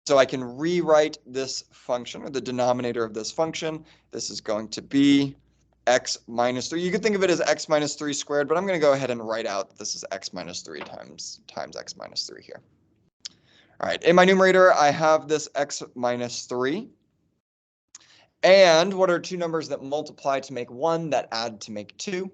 So I can rewrite this function, or the denominator of this function. This is going to be x minus 3. You could think of it as x minus 3 squared, but I'm going to go ahead and write out that this is x minus 3 times x minus 3 here. All right, in my numerator, I have this x minus 3. And what are two numbers that multiply to make 1, that add to make 2?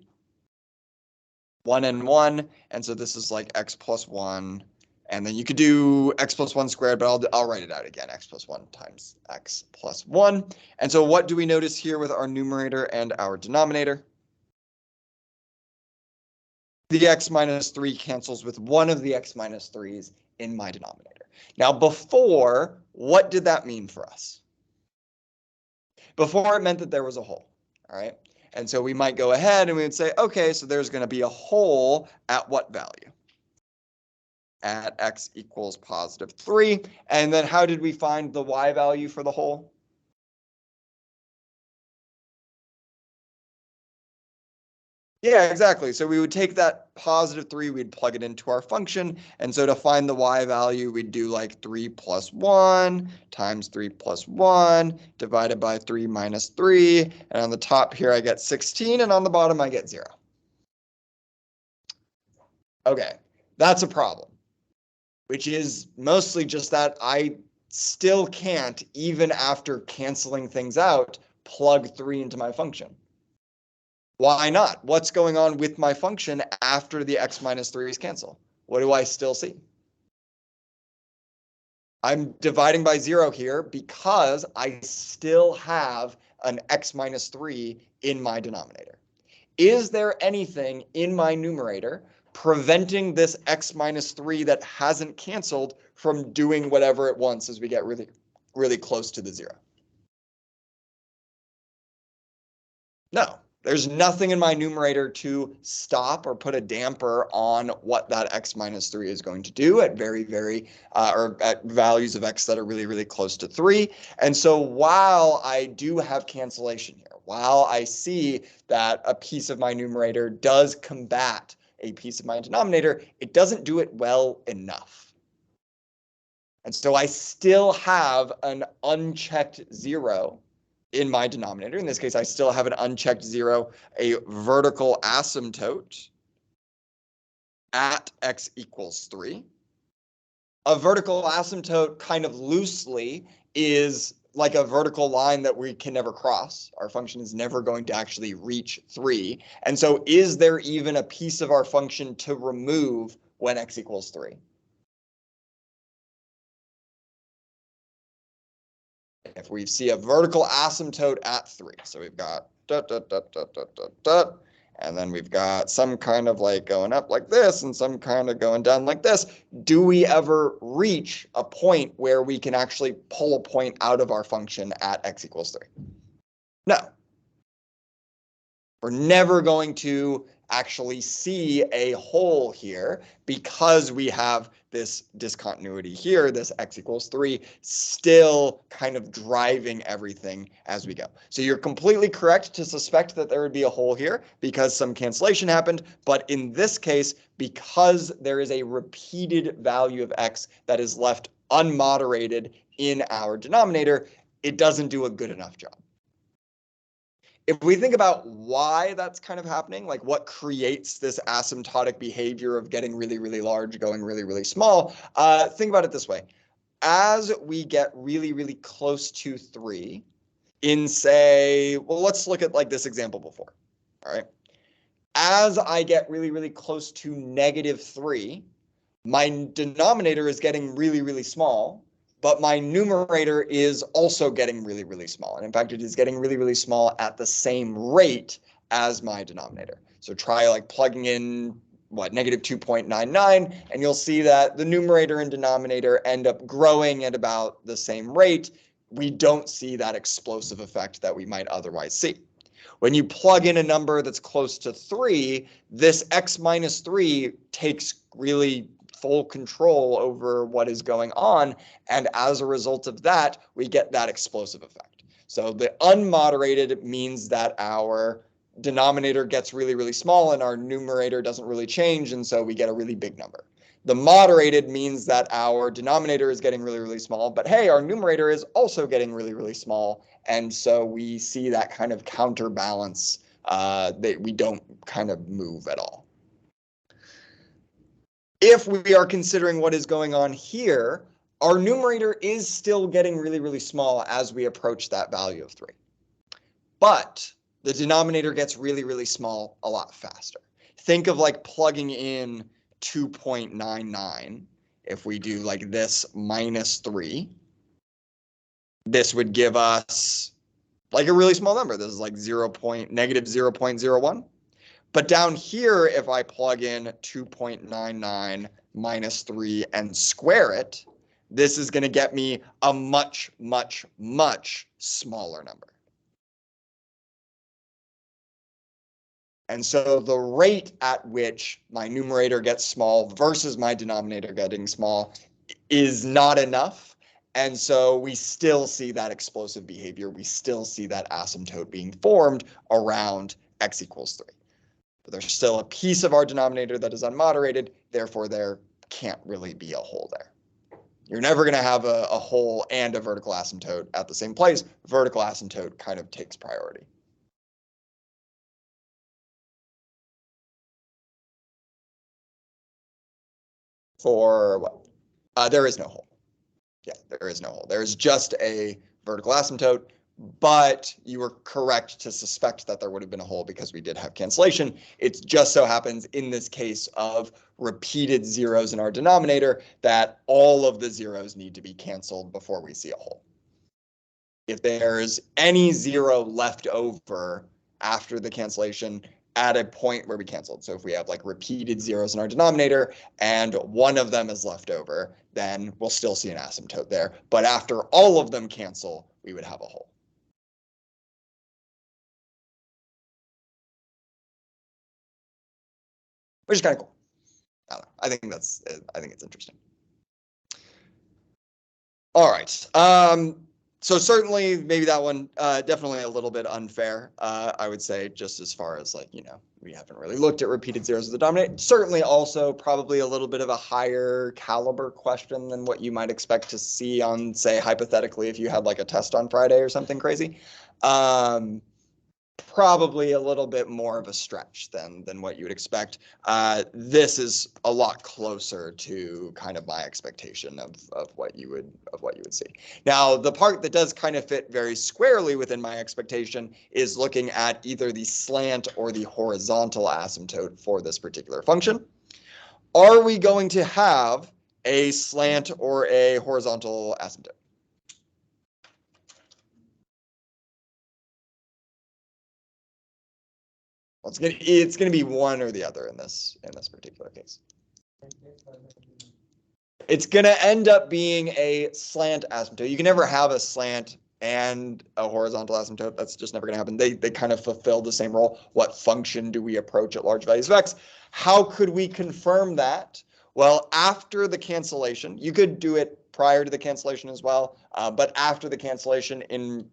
1 and 1, and so this is like x plus 1. And then you could do x plus 1 squared, but I'll write it out again, x plus 1 times x plus 1. And so what do we notice here with our numerator and our denominator? The x minus 3 cancels with one of the x minus 3's in my denominator. Now before, what did that mean for us? Before, it meant that there was a hole, all right? And so we might go ahead and we would say, okay, so there's going to be a hole at what value? At x equals positive 3. And then how did we find the y value for the hole? Yeah, exactly. So we would take that positive 3, we'd plug it into our function. And so to find the y value, we'd do like 3 plus 1 times 3 plus 1 divided by 3 minus 3. And on the top here, I get 16. And on the bottom, I get 0. Okay, that's a problem, which is mostly just that I still can't, even after canceling things out, plug 3 into my function. Why not? What's going on with my function after the x minus 3's cancel? What do I still see? I'm dividing by 0 here because I still have an x minus 3 in my denominator. Is there anything in my numerator preventing this x minus 3 that hasn't canceled from doing whatever it wants as we get really, really close to the 0? No, there's nothing in my numerator to stop or put a damper on what that x minus 3 is going to do at or at values of x that are really, really close to 3. And so while I do have cancellation here, while I see that a piece of my numerator does combat a piece of my denominator, it doesn't do it well enough. And so I still have an unchecked 0 in my denominator. In this case, I still have an unchecked 0, a vertical asymptote at x equals 3. A vertical asymptote kind of loosely is like a vertical line that we can never cross. Our function is never going to actually reach 3. And so is there even a piece of our function to remove when x equals 3? If we see a vertical asymptote at 3, so we've got and then we've got some kind of like going up like this and some kind of going down like this. Do we ever reach a point where we can actually pull a point out of our function at x equals 3? No. We're never going to actually see a hole here because we have this discontinuity here, this x equals 3, still kind of driving everything as we go. So you're completely correct to suspect that there would be a hole here because some cancellation happened. But in this case, because there is a repeated value of x that is left unmoderated in our denominator, it doesn't do a good enough job. If we think about why that's kind of happening, like what creates this asymptotic behavior of getting really, really large, going really, really small, think about it this way. As we get really, really close to 3 in, say, well, let's look at like this example before, all right? As I get really, really close to -3, my denominator is getting really, really small, but my numerator is also getting really, really small. And in fact, it is getting really, really small at the same rate as my denominator. So try like plugging in, what, -2.99, and you'll see that the numerator and denominator end up growing at about the same rate. We don't see that explosive effect that we might otherwise see. When you plug in a number that's close to 3, this x minus 3 takes really full control over what is going on. And as a result of that, we get that explosive effect. So the unmoderated means that our denominator gets really, really small and our numerator doesn't really change. And so we get a really big number. The moderated means that our denominator is getting really, really small, but hey, our numerator is also getting really, really small. And so we see that kind of counterbalance that we don't kind of move at all. If we are considering what is going on here, our numerator is still getting really, really small as we approach that value of 3. But the denominator gets really, really small a lot faster. Think of like plugging in 2.99. If we do like this minus 3, this would give us like a really small number. This is like negative 0.01. But down here, if I plug in 2.99 minus 3 and square it, this is going to get me a much, much, much smaller number. And so the rate at which my numerator gets small versus my denominator getting small is not enough. And so we still see that explosive behavior. We still see that asymptote being formed around x equals 3. But there's still a piece of our denominator that is unmoderated. Therefore, there can't really be a hole there. You're never going to have a hole and a vertical asymptote at the same place. Vertical asymptote kind of takes priority. For what? There is no hole. Yeah, there is no hole. There is just a vertical asymptote, but you were correct to suspect that there would have been a hole because we did have cancellation. It just so happens in this case of repeated zeros in our denominator that all of the zeros need to be canceled before we see a hole. If there's any zero left over after the cancellation, at a point where we canceled. So if we have like repeated zeros in our denominator and one of them is left over, then we'll still see an asymptote there. But after all of them cancel, we would have a hole. Which is kind of cool. I don't know. I think it's interesting. All right. So certainly maybe that one definitely a little bit unfair, I would say, just as far as like, we haven't really looked at repeated zeros of the denominator. Certainly also probably a little bit of a higher caliber question than what you might expect to see on, say, hypothetically, if you had like a test on Friday or something crazy. Probably a little bit more of a stretch than what you would expect. This is a lot closer to kind of my expectation of what you would see. Now, the part that does kind of fit very squarely within my expectation is looking at either the slant or the horizontal asymptote for this particular function. Are we going to have a slant or a horizontal asymptote? Well, it's gonna be one or the other in this particular case. It's gonna end up being a slant asymptote. You can never have a slant and a horizontal asymptote. That's just never gonna happen. They kind of fulfill the same role. What function do we approach at large values of x? How could we confirm that? Well, after the cancellation, you could do it prior to the cancellation as well, but after the cancellation in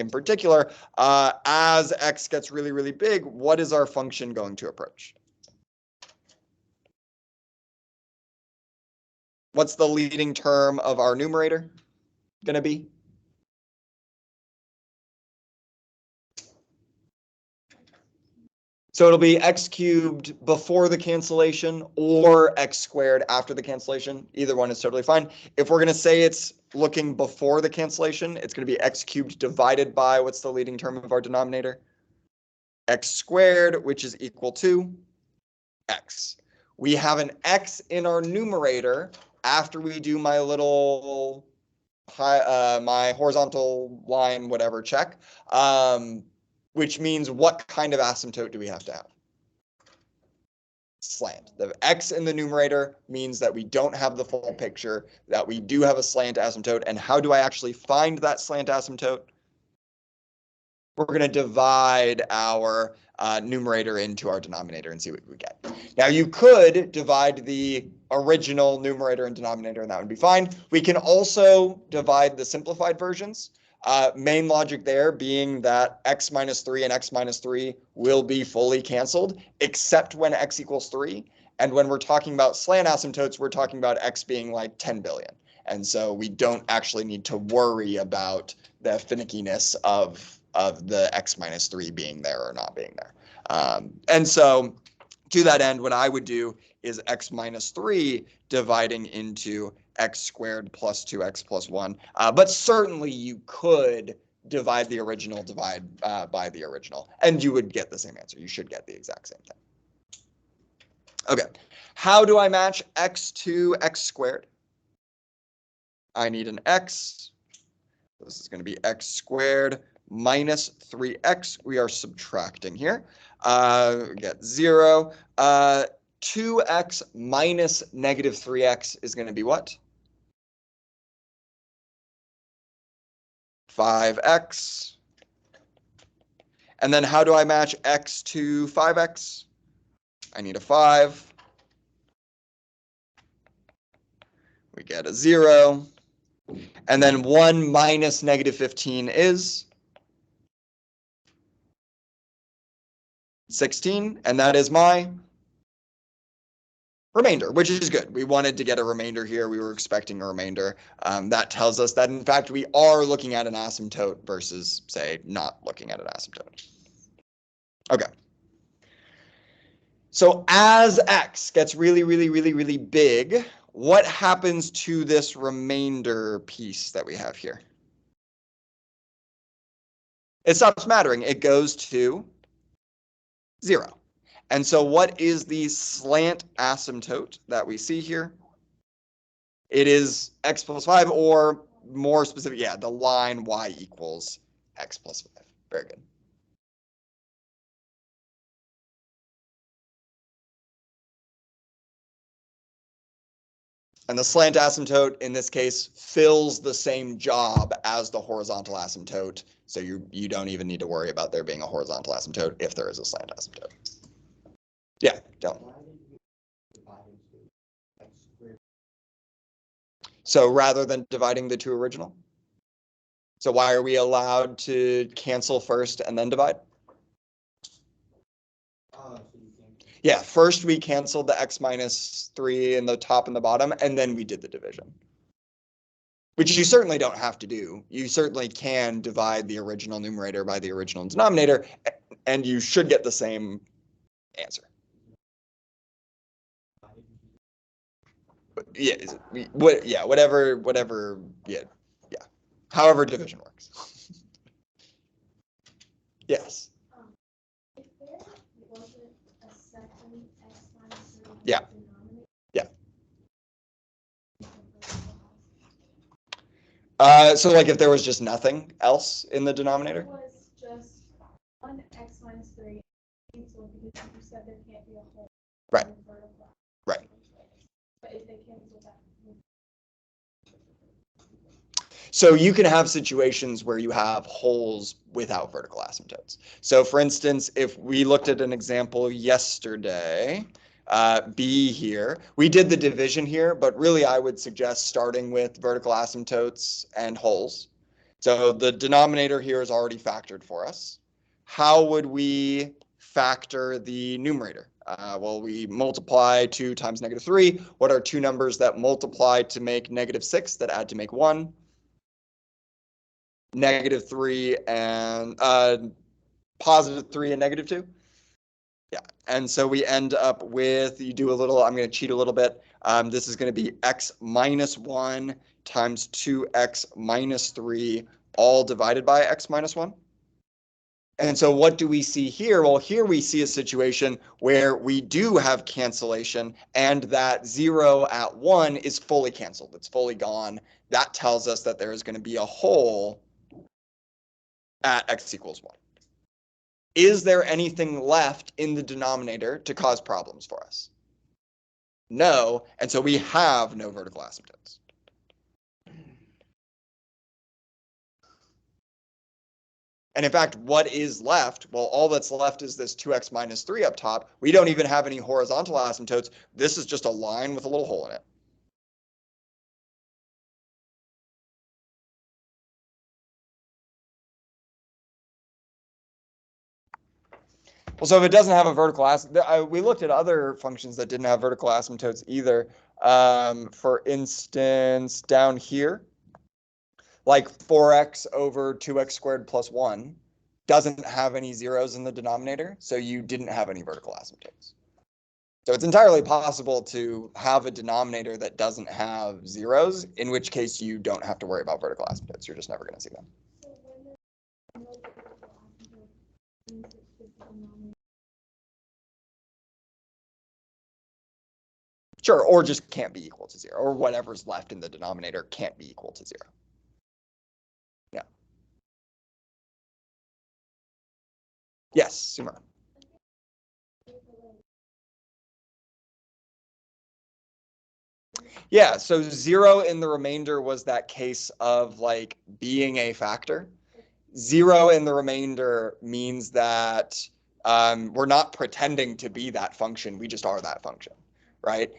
particular, as x gets really, really big, what is our function going to approach? What's the leading term of our numerator going to be? So it'll be x cubed before the cancellation or x squared after the cancellation. Either one is totally fine. If we're going to say it's looking before the cancellation, it's going to be x cubed divided by, what's the leading term of our denominator? X squared, which is equal to x. We have an x in our numerator after we do my little my horizontal line whatever check, which means what kind of asymptote do we have to have? Slant. The x in the numerator means that we don't have the full picture, that we do have a slant asymptote. And how do I actually find that slant asymptote? We're going to divide our numerator into our denominator and see what we get. Now, you could divide the original numerator and denominator, and that would be fine. We can also divide the simplified versions. Main logic there being that x minus 3 and x minus 3 will be fully canceled, except when x equals 3. And when we're talking about slant asymptotes, we're talking about x being like 10 billion. And so we don't actually need to worry about the finickiness of the x minus 3 being there or not being there. And so to that end, what I would do is x minus 3 dividing into x squared plus 2x plus 1. But certainly you could divide the original by the original, and you would get the same answer. You should get the exact same thing. Okay, how do I match x to x squared? I need an x. This is going to be x squared minus 3x. We are subtracting here. We get 0. 2x minus negative 3x is going to be what? 5x. And then how do I match x to 5x? I need a 5. We get a 0. And then 1 minus negative 15 is 16. And that is my remainder, which is good. We wanted to get a remainder here. We were expecting a remainder. That tells us that, in fact, we are looking at an asymptote versus, say, not looking at an asymptote. Okay. So as x gets really, really, really, really big, what happens to this remainder piece that we have here? It stops mattering. It goes to 0. And so what is the slant asymptote that we see here? It is x plus 5, or more specific, yeah, the line y equals x plus 5. Very good. And the slant asymptote, in this case, fills the same job as the horizontal asymptote. So you don't even need to worry about there being a horizontal asymptote if there is a slant asymptote. Yeah, don't. So rather than dividing the two original? So why are we allowed to cancel first and then divide? Yeah, first we canceled the x minus 3 in the top and the bottom, and then we did the division. Which you certainly don't have to do. You certainly can divide the original numerator by the original denominator, and you should get the same answer. Yeah, whatever, yeah. However division works. Yes. If there wasn't a second x minus 3 Yeah. So like if there was just nothing else in the denominator? It was just 1 x minus 3 canceled because you said there can't be a whole. Right. Right. But if they cancel that. So you can have situations where you have holes without vertical asymptotes. So for instance, if we looked at an example yesterday, B here, we did the division here, but really I would suggest starting with vertical asymptotes and holes. So the denominator here is already factored for us. How would we factor the numerator? Well, we multiply 2 times negative 3. What are two numbers that multiply to make negative 6 that add to make 1? Negative 3 and positive 3 and negative 2. Yeah, and so we end up with, you do a little, I'm going to cheat a little bit. This is going to be x minus 1 times 2x minus 3, all divided by x minus 1. And so what do we see here? Well, here we see a situation where we do have cancellation, and that 0 at 1 is fully canceled. It's fully gone. That tells us that there is going to be a hole at x equals 1. Is there anything left in the denominator to cause problems for us? No, and so we have no vertical asymptotes. And in fact, what is left? Well, all that's left is this 2x minus 3 up top. We don't even have any horizontal asymptotes. This is just a line with a little hole in it. Well, so if it doesn't have a vertical asymptote, we looked at other functions that didn't have vertical asymptotes either. For instance, down here, like 4x over 2x squared plus 1 doesn't have any zeros in the denominator, so you didn't have any vertical asymptotes. So it's entirely possible to have a denominator that doesn't have zeros, in which case you don't have to worry about vertical asymptotes. You're just never going to see them. So when there's no vertical asymptote, means it's just a denominator. Sure, or just can't be equal to 0, or whatever's left in the denominator can't be equal to 0. Yeah. Yes, Sumar. Yeah, so 0 in the remainder was that case of like being a factor. 0 in the remainder means that we're not pretending to be that function. We just are that function, right?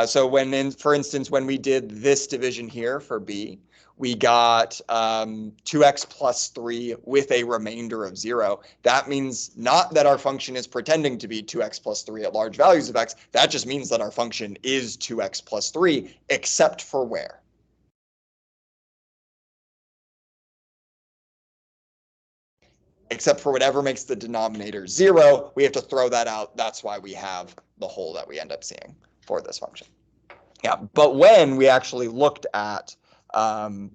So for instance, when we did this division here for b, we got 2x plus 3 with a remainder of 0. That means not that our function is pretending to be 2x plus 3 at large values of x. That just means that our function is 2x plus 3, except for where? Except for whatever makes the denominator 0, we have to throw that out. That's why we have the hole that we end up seeing for this function. Yeah, but when we actually looked at,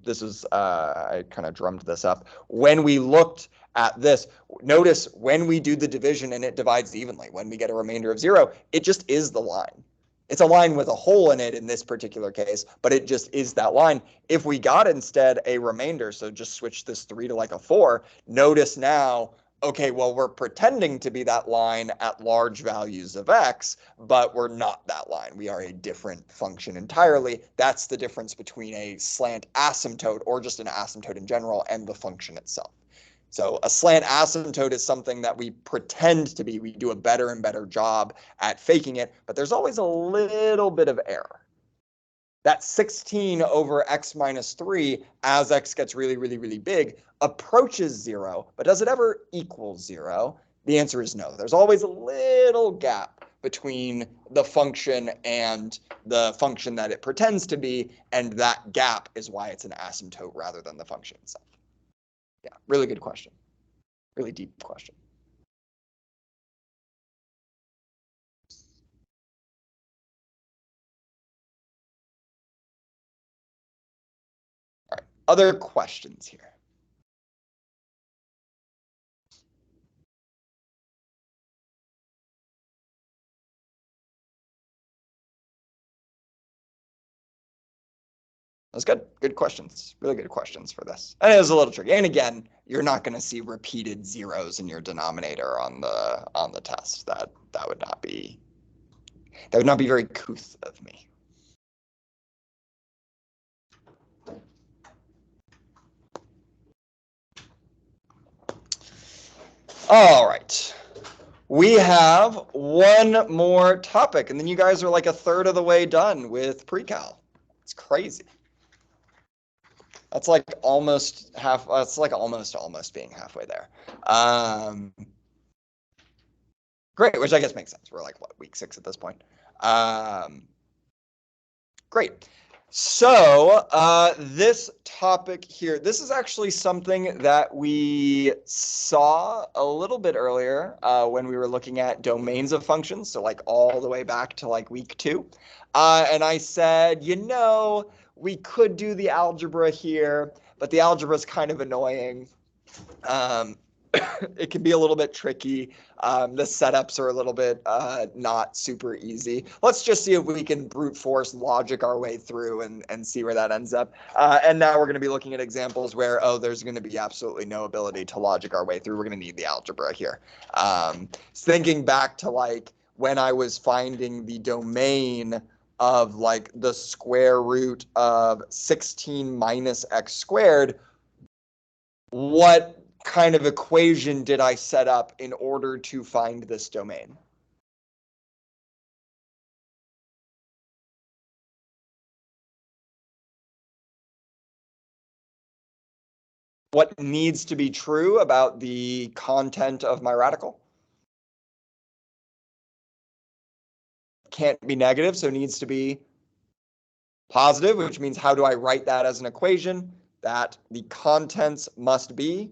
this is, I kind of drummed this up. When we looked at this, notice when we do the division and it divides evenly, when we get a remainder of 0, it just is the line. It's a line with a hole in it in this particular case, but it just is that line. If we got instead a remainder, so just switch this 3 to like a 4, notice now, okay, well, we're pretending to be that line at large values of x, but we're not that line. We are a different function entirely. That's the difference between a slant asymptote, or just an asymptote in general, and the function itself. So a slant asymptote is something that we pretend to be. We do a better and better job at faking it, but there's always a little bit of error. That 16 over x minus 3, as x gets really, really, really big, approaches 0, but does it ever equal 0? The answer is no. There's always a little gap between the function and the function that it pretends to be, and that gap is why it's an asymptote rather than the function itself. Yeah, really good question. Really deep question. All right, other questions here? That's good. Good questions. Really good questions for this. And it was a little tricky. And again, you're not going to see repeated zeros in your denominator on the test. That would not be very couth of me. All right. We have one more topic, and then you guys are like a third of the way done with pre-cal. It's crazy. That's like almost half. It's like almost being halfway there. Great, which I guess makes sense. We're like, what, week 6 at this point. Great. So this topic here, this is actually something that we saw a little bit earlier when we were looking at domains of functions, so like all the way back to like week 2. And I said, we could do the algebra here, but the algebra is kind of annoying. It can be a little bit tricky. The setups are a little bit not super easy. Let's just see if we can brute force logic our way through and see where that ends up. And now we're going to be looking at examples where, there's going to be absolutely no ability to logic our way through. We're going to need the algebra here. Thinking back to like when I was finding the domain of like the square root of 16 minus x squared, what kind of equation did I set up in order to find this domain? What needs to be true about the content of my radical? can't be negative, so it needs to be positive, which means how do I write that as an equation? That the contents must be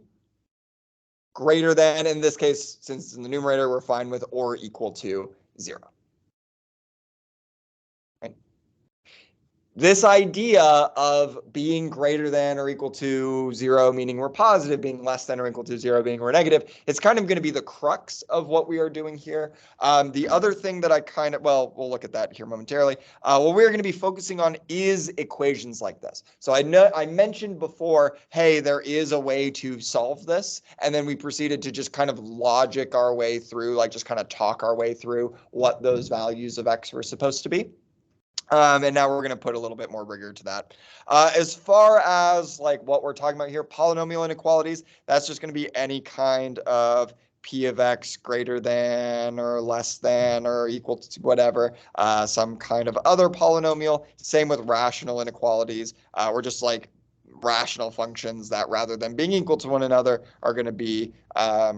greater than, in this case, since in the numerator, we're fine with or equal to 0. Right? This idea of being greater than or equal to 0, meaning we're positive, being less than or equal to 0, being we're negative, it's kind of going to be the crux of what we are doing here. The other thing that I kind of, well, we'll look at that here momentarily. What we're going to be focusing on is equations like this. So I mentioned before, hey, there is a way to solve this. And then we proceeded to just kind of logic our way through, like just kind of talk our way through what those values of x were supposed to be. And now we're going to put a little bit more rigor to that. As far as like what we're talking about here, polynomial inequalities, that's just going to be any kind of p of x greater than or less than or equal to whatever, some kind of other polynomial. Same with rational inequalities. We're just like rational functions that rather than being equal to one another are going to be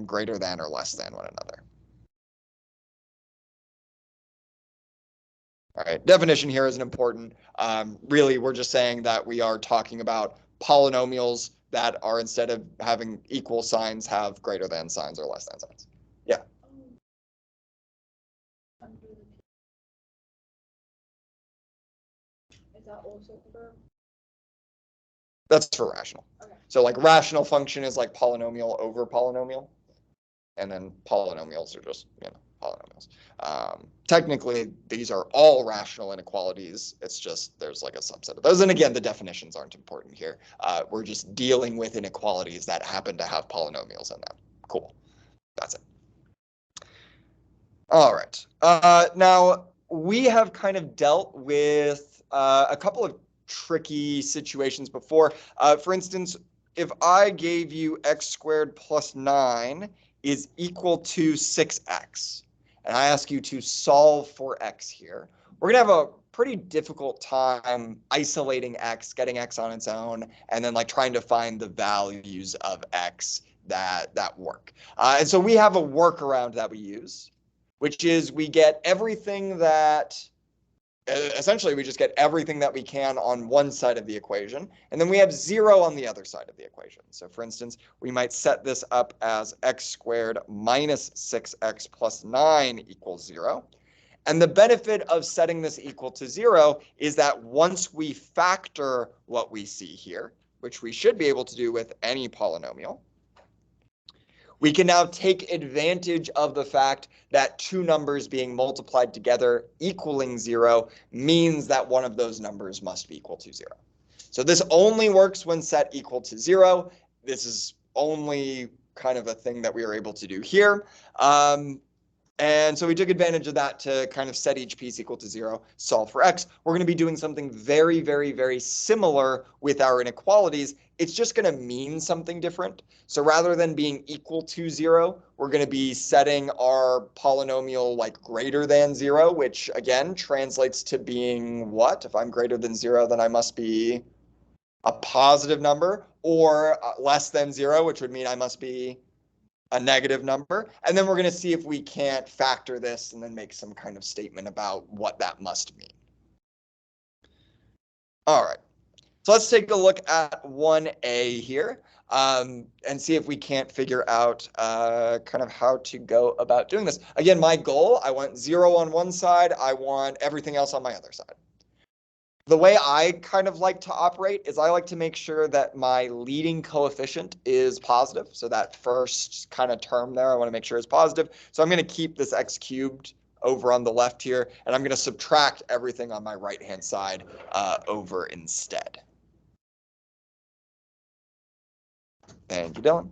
greater than or less than one another. All right, definition here isn't important. Really, we're just saying that we are talking about polynomials that are, instead of having equal signs, have greater than signs or less than signs. Yeah. Is that also for? That's for rational. Okay. So like rational function is like polynomial over polynomial. And then polynomials are just, polynomials. Technically, these are all rational inequalities. It's just there's like a subset of those. And again, the definitions aren't important here. We're just dealing with inequalities that happen to have polynomials in them. Cool. That's it. All right. Now, we have kind of dealt with a couple of tricky situations before. For instance, if I gave you x squared plus 9 is equal to 6x, and I ask you to solve for x here, we're going to have a pretty difficult time isolating x, getting x on its own, and then like trying to find the values of x that work. And so we have a workaround that we use, which is we get everything that, essentially we just get everything that we can on one side of the equation, and then we have 0 on the other side of the equation. So for instance, we might set this up as x squared minus 6x plus 9 equals 0. And the benefit of setting this equal to 0 is that once we factor what we see here, which we should be able to do with any polynomial, we can now take advantage of the fact that two numbers being multiplied together equaling 0 means that one of those numbers must be equal to 0. So this only works when set equal to 0. This is only kind of a thing that we are able to do here. And so we took advantage of that to kind of set each piece equal to 0, solve for x. We're going to be doing something very, very, very similar with our inequalities. It's just going to mean something different. So rather than being equal to 0, we're going to be setting our polynomial like greater than 0, which again translates to being what? If I'm greater than 0, then I must be a positive number, or less than 0, which would mean I must be a negative number. And then we're going to see if we can't factor this and then make some kind of statement about what that must mean. All right. So let's take a look at 1a here and see if we can't figure out kind of how to go about doing this. Again, my goal, I want 0 on one side. I want everything else on my other side. The way I kind of like to operate is I like to make sure that my leading coefficient is positive. So that first kind of term there, I want to make sure is positive. So I'm going to keep this x cubed over on the left here, and I'm going to subtract everything on my right-hand side over instead. Thank you, Dylan.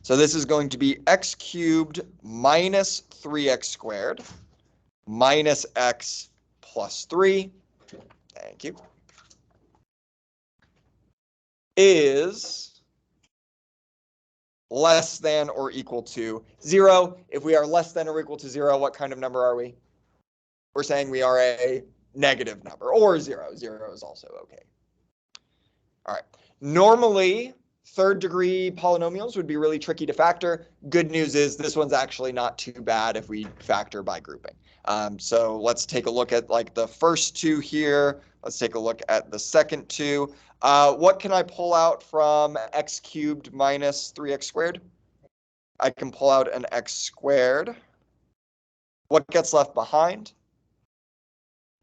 So this is going to be x cubed minus 3x squared minus x plus 3. Thank you. Is less than or equal to 0. If we are less than or equal to 0, what kind of number are we? We're saying we are a negative number, or 0. 0 is also okay. All right. Normally, third degree polynomials would be really tricky to factor. Good news is this one's actually not too bad if we factor by grouping. So let's take a look at like the first two here. Let's take a look at the second two. What can I pull out from x cubed minus 3x squared? I can pull out an x squared. What gets left behind?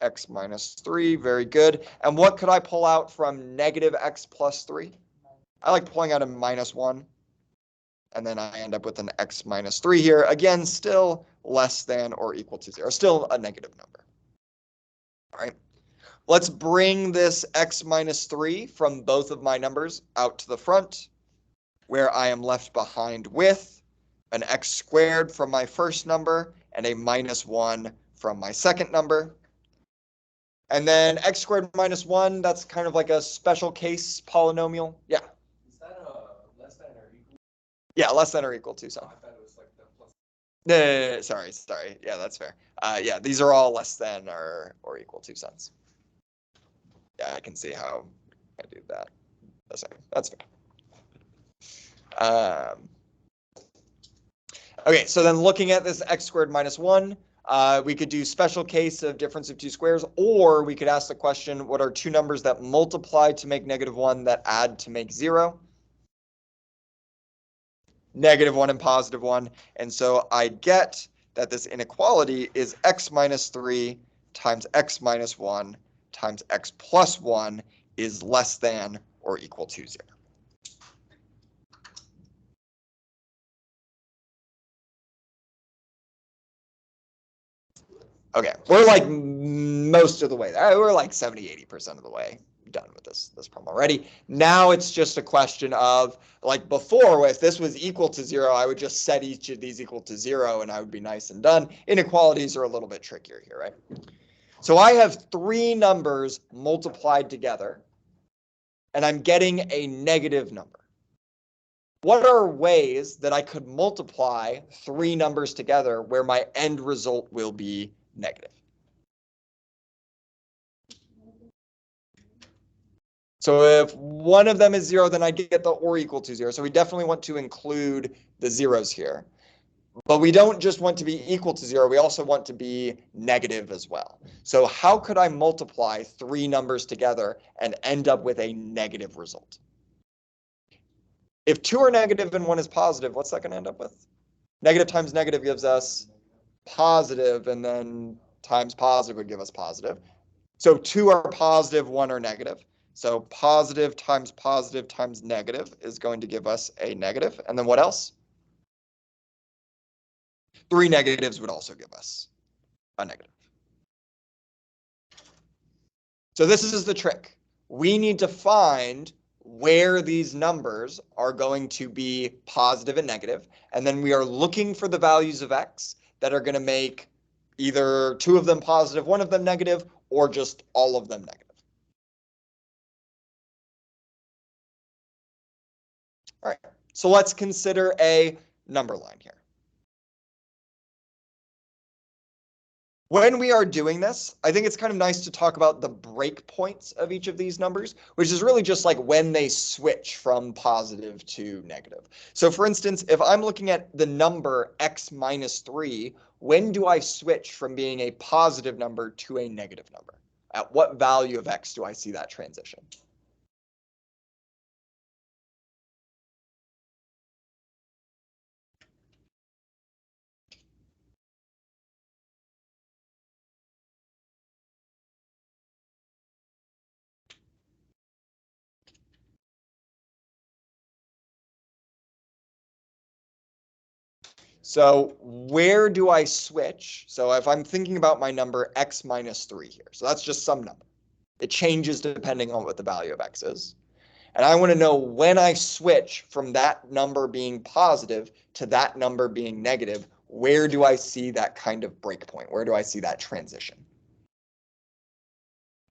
X minus 3, very good. And what could I pull out from negative x plus 3? I like pulling out a minus 1. And then I end up with an x minus 3 here. Again, still less than or equal to 0. Still a negative number. All right. Let's bring this x minus 3 from both of my numbers out to the front, where I am left behind with an x squared from my first number and a minus 1 from my second number. And then x squared minus 1, that's kind of like a special case polynomial. Yeah. Is that less than or equal? Yeah, less than or equal to something. I thought it was like the plus. No, sorry. Yeah, that's fair. Yeah, these are all less than or equal to signs. Yeah, I can see how I do that. That's fair. Okay, so then looking at this x squared minus 1, we could do special case of difference of two squares, or we could ask the question, what are two numbers that multiply to make -1 that add to make 0? -1 and +1. And so I get that this inequality is x minus 3 times x minus 1 times x plus 1 is less than or equal to 0. Okay, we're like most of the way there. We're like 70-80% of the way done with this problem already. Now it's just a question of, like before, if this was equal to 0, I would just set each of these equal to 0 and I would be nice and done. Inequalities are a little bit trickier here, right? So I have three numbers multiplied together and I'm getting a negative number. What are ways that I could multiply three numbers together where my end result will be negative? So if one of them is 0, then I get the or equal to 0. So we definitely want to include the zeros here. But we don't just want to be equal to 0. We also want to be negative as well. So how could I multiply three numbers together and end up with a negative result? If two are negative and one is positive, what's that going to end up with? Negative times negative gives us positive, and then times positive would give us positive. So two are positive, one are negative. So positive times negative is going to give us a negative. And then what else? Three negatives would also give us a negative. So this is the trick. We need to find where these numbers are going to be positive and negative. And then we are looking for the values of x that are going to make either two of them positive, one of them negative, or just all of them negative. All right, so let's consider a number line here. When we are doing this, I think it's kind of nice to talk about the breakpoints of each of these numbers, which is really just like when they switch from positive to negative. So for instance, if I'm looking at the number x minus 3, when do I switch from being a positive number to a negative number? At what value of x do I see that transition? So where do I switch? So if I'm thinking about my number x minus 3 here, so that's just some number. It changes depending on what the value of x is. And I want to know when I switch from that number being positive to that number being negative, where do I see that kind of breakpoint? Where do I see that transition?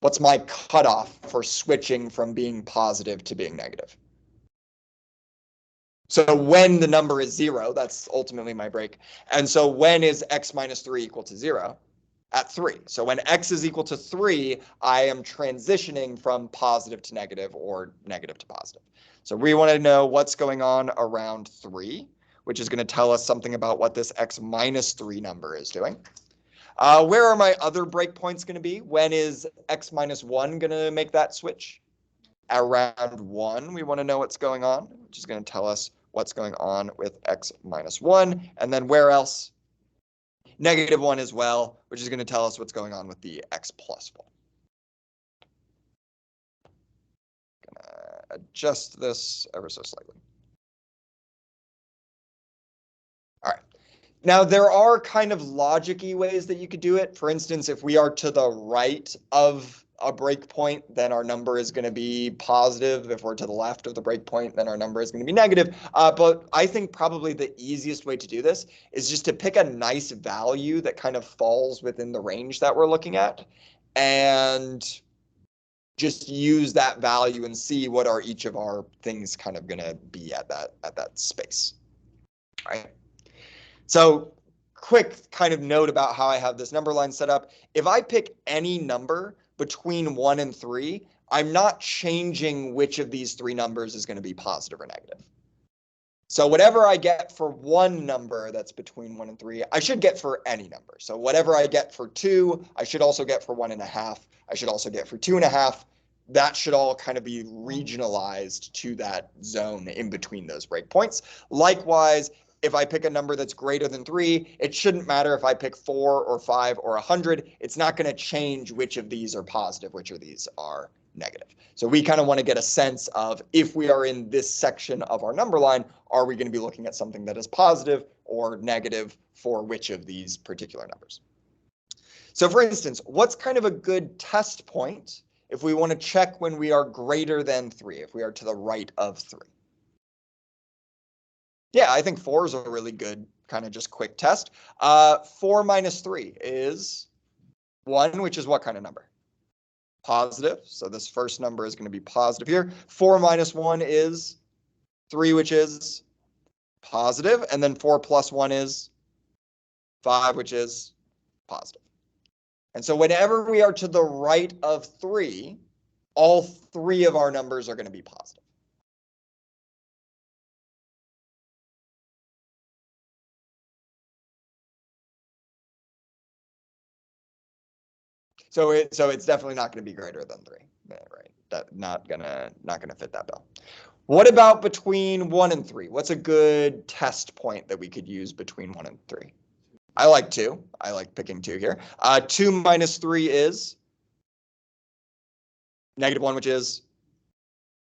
What's my cutoff for switching from being positive to being negative? So when the number is 0, that's ultimately my break. And so when is x minus 3 equal to 0? at 3. So when x is equal to 3, I am transitioning from positive to negative or negative to positive. So we want to know what's going on around 3, which is going to tell us something about what this x minus 3 number is doing. Where are my other breakpoints going to be? When is x minus 1 going to make that switch? Around 1, we want to know what's going on, which is going to tell us what's going on with x minus 1. And then where else? Negative 1 as well, which is going to tell us what's going on with the x plus 1. Gonna adjust this ever so slightly. All right. Now, there are kind of logic-y ways that you could do it. For instance, if we are to the right of a breakpoint, then our number is going to be positive. If we're to the left of the breakpoint, then our number is going to be negative. But I think probably the easiest way to do this is just to pick a nice value that kind of falls within the range that we're looking at, and just use that value and see what are each of our things kind of going to be at that space. All right. So quick kind of note about how I have this number line set up. If I pick any number between 1 and 3, I'm not changing which of these 3 numbers is going to be positive or negative. So whatever I get for one number that's between 1 and 3, I should get for any number. So whatever I get for 2, I should also get for 1.5. I should also get for 2.5. That should all kind of be regionalized to that zone in between those breakpoints. Likewise, if I pick a number that's greater than 3, it shouldn't matter if I pick 4 or 5 or 100. It's not going to change which of these are positive, which of these are negative. So we kind of want to get a sense of, if we are in this section of our number line, are we going to be looking at something that is positive or negative for which of these particular numbers? So for instance, what's kind of a good test point if we want to check when we are greater than 3, if we are to the right of 3? Yeah, I think 4 is a really good kind of just quick test. 4 minus 3 is 1, which is what kind of number? Positive. So this first number is going to be positive here. 4 minus 1 is 3, which is positive. And then 4 plus 1 is 5, which is positive. And so whenever we are to the right of 3, all 3 of our numbers are going to be positive. So it's definitely not going to be greater than 3, right? That not gonna fit that bill. What about between 1 and 3? What's a good test point that we could use between 1 and 3? I like 2. I like picking 2 here. 2 minus 3 is negative 1, which is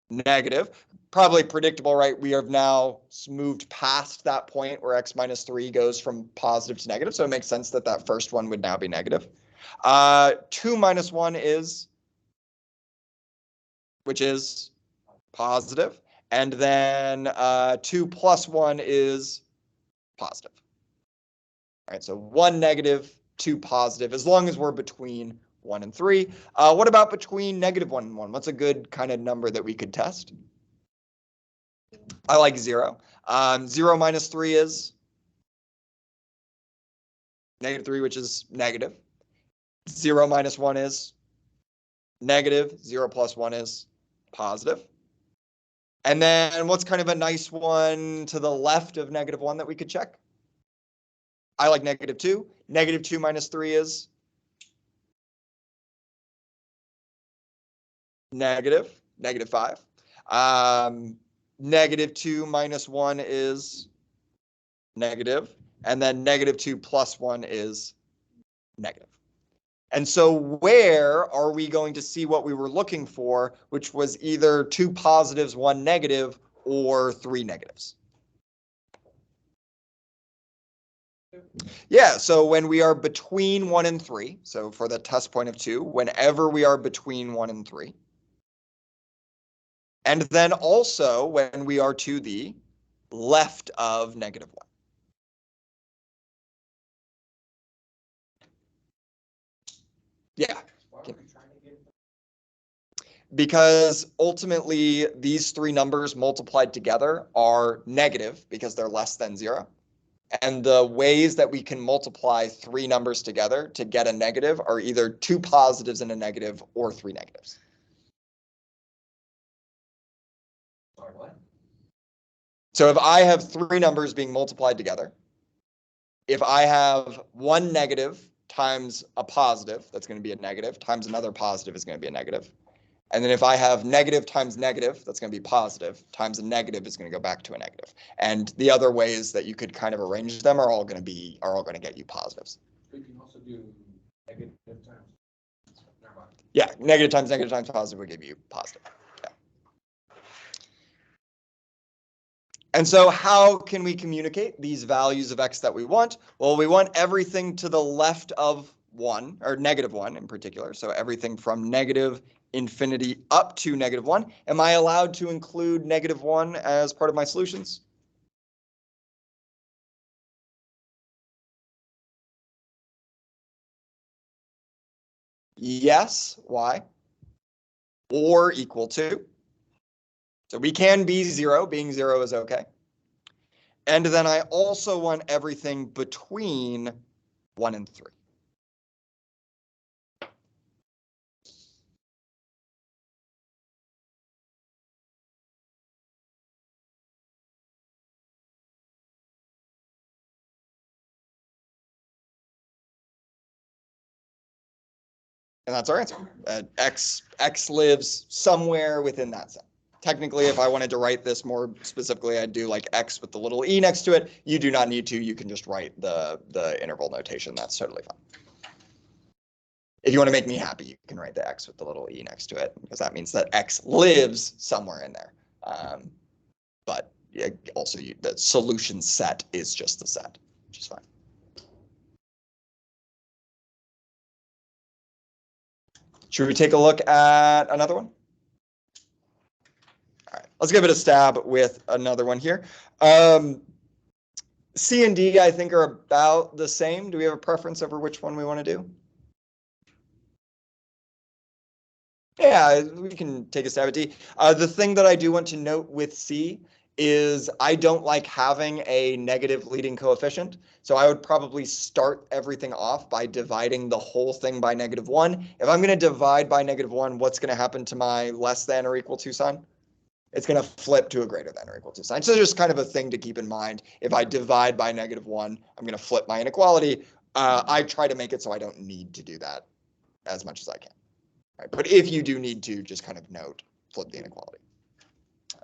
negative. Probably predictable, right? We have now moved past that point where x minus 3 goes from positive to negative. So it makes sense that that first one would now be negative. 2 minus 1 is, which is positive. And then 2 plus 1 is positive. All right, so 1 negative, 2 positive, as long as we're between 1 and 3. What about between negative 1 and 1? What's a good kind of number that we could test? I like 0. 0 minus 3 is negative 3, which is negative. 0 minus 1 is negative. 0 plus 1 is positive. And then what's kind of a nice one to the left of negative 1 that we could check? I like negative 2. Negative 2 minus 3 is negative 5. Negative 2 minus 1 is negative. And then negative 2 plus 1 is negative. And so where are we going to see what we were looking for, which was either 2 positives, 1 negative, or 3 negatives? Yeah, so when we are between 1 and 3, so for the test point of 2, whenever we are between 1 and 3. And then also when we are to the left of negative 1. Yeah. Because ultimately these 3 numbers multiplied together are negative because they're less than 0. And the ways that we can multiply three numbers together to get a negative are either two positives and a negative or three negatives. Sorry, what? So if I have three numbers being multiplied together, if I have one negative times a positive, that's going to be a negative, times another positive is going to be a negative. And then if I have negative times negative, that's going to be positive, times a negative is going to go back to a negative. And the other ways that you could kind of arrange them are all going to get you positives. We can also do negative times. Never mind. Yeah, negative times positive would give you positive. Yeah. And so how can we communicate these values of x that we want? Well, we want everything to the left of 1, or negative 1 in particular. So everything from negative infinity up to negative 1. Am I allowed to include negative 1 as part of my solutions? Yes. Why? Or equal to. So we can be 0. Being 0 is okay. And then I also want everything between 1 and 3. And that's our answer. X lives somewhere within that set. Technically, if I wanted to write this more specifically, I'd do like x with the little e next to it. You do not need to. You can just write the interval notation. That's totally fine. If you want to make me happy, you can write the x with the little e next to it, because that means that x lives somewhere in there. But yeah, also the solution set is just the set, which is fine. Should we take a look at another one? All right, let's give it a stab with another one here. C and D, I think, are about the same. Do we have a preference over which one we want to do? Yeah, we can take a stab at D. The thing that I do want to note with C is I don't like having a negative leading coefficient. So I would probably start everything off by dividing the whole thing by -1. If I'm going to divide by -1, what's going to happen to my less than or equal to sign? It's going to flip to a greater than or equal to sign. So just kind of a thing to keep in mind. If I divide by -1, I'm going to flip my inequality. I try to make it so I don't need to do that as much as I can. Right? But if you do need to, just kind of note, flip the inequality.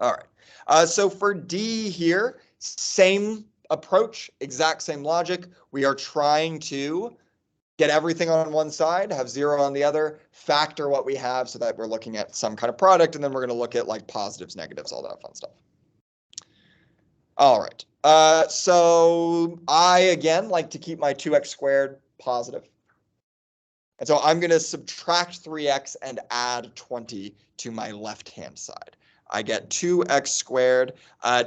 All right. So for D here, same approach, exact same logic. We are trying to get everything on one side, have 0 on the other, factor what we have so that we're looking at some kind of product, and then we're going to look at like positives, negatives, all that fun stuff. All right. So I, again, like to keep my 2x squared positive. And so I'm going to subtract 3x and add 20 to my left-hand side. I get 2x squared.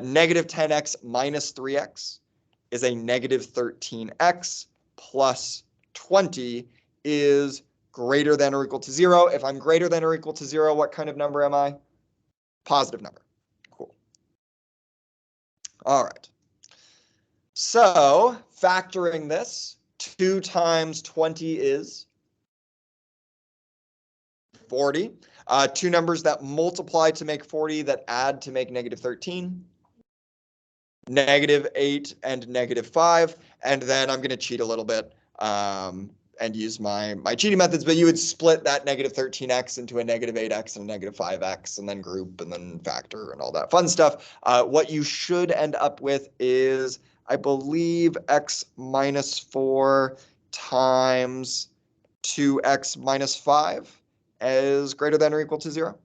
Negative 10x minus 3x is a negative 13x plus 20 is greater than or equal to 0. If I'm greater than or equal to 0, what kind of number am I? Positive number. Cool. All right. So factoring this, 2 times 20 is 40. Two numbers that multiply to make 40 that add to make negative 13. Negative 8 and negative 5. And then I'm going to cheat a little bit and use my cheating methods, but you would split that negative 13x into a negative 8x and a negative 5x, and then group and then factor and all that fun stuff. What you should end up with is, I believe, x minus 4 times 2x minus 5 is greater than or equal to 0.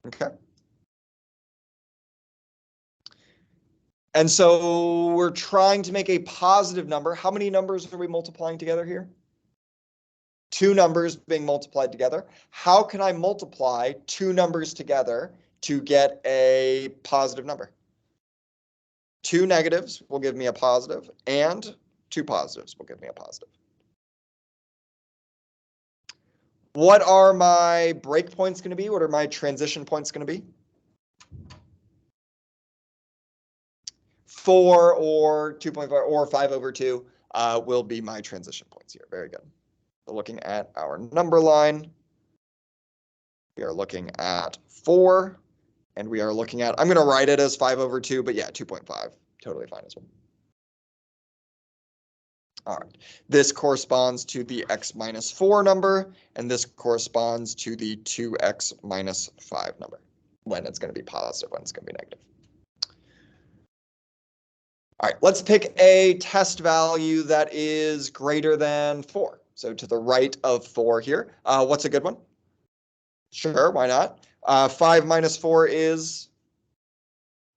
Okay. And so we're trying to make a positive number. How many numbers are we multiplying together here? 2 numbers being multiplied together. How can I multiply 2 numbers together to get a positive number? 2 negatives will give me a positive, and 2 positives will give me a positive. What are my breakpoints going to be? What are my transition points going to be? 4 or 2.5 or 5 over 2 will be my transition points here. Very good. So looking at our number line, we are looking at 4, and we are looking at, I'm going to write it as 5 over 2, but yeah, 2.5, totally fine as well. All right, this corresponds to the x minus 4 number, and this corresponds to the 2x minus 5 number, when it's going to be positive, when it's going to be negative. All right, let's pick a test value that is greater than 4. So to the right of 4 here. What's a good one? Sure, why not? 5 minus 4 is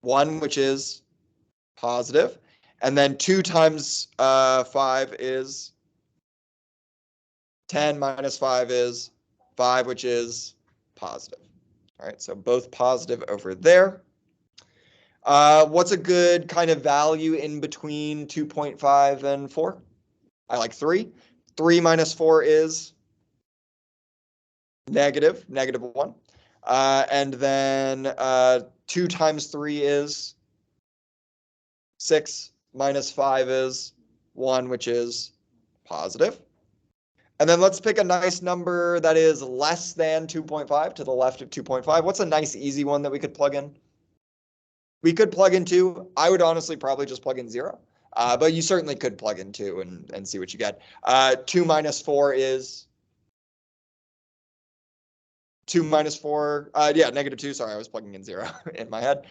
1, which is positive. And then 2 times 5 is 10 minus 5 is 5, which is positive. All right, so both positive over there. What's a good kind of value in between 2.5 and 4? I like 3. 3 minus 4 is negative 1. And then 2 times 3 is 6, minus 5 is 1, which is positive. And then let's pick a nice number that is less than 2.5 to the left of 2.5. What's a nice easy one that we could plug in? We could plug in 2. I would honestly probably just plug in 0. But you certainly could plug in 2 and see what you get. 2 minus 4 is 2 minus 4, yeah, negative 2. Sorry, I was plugging in 0 in my head.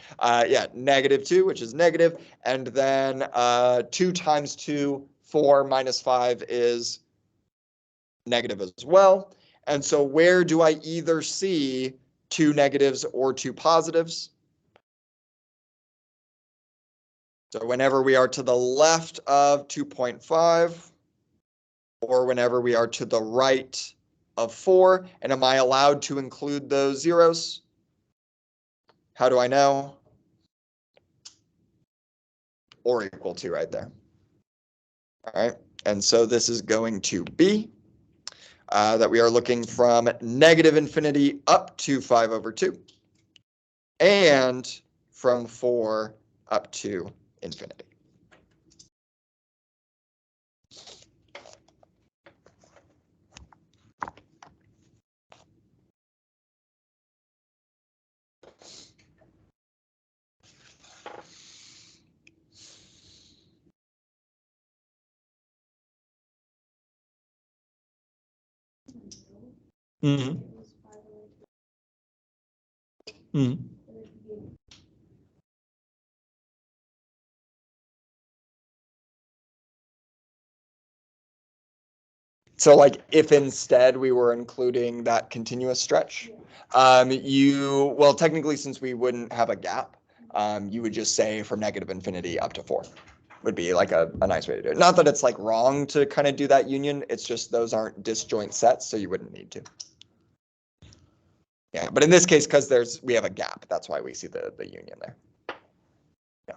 Yeah, negative 2, which is negative. And then 2 times 2, 4 minus 5 is negative as well. And so where do I either see 2 negatives or 2 positives? So whenever we are to the left of 2.5, or whenever we are to the right of 4, and am I allowed to include those zeros? How do I know? Or equal to right there. All right, and so this is going to be that we are looking from negative infinity up to 5 over 2, and from 4 up to infinity. Mm-hmm. Mm-hmm. So like if instead we were including that continuous stretch, well, technically since we wouldn't have a gap, you would just say from negative infinity up to 4 would be like a nice way to do it. Not that it's like wrong to kind of do that union. It's just those aren't disjoint sets, so you wouldn't need to. Yeah, but in this case, because we have a gap, that's why we see the union there. Yeah.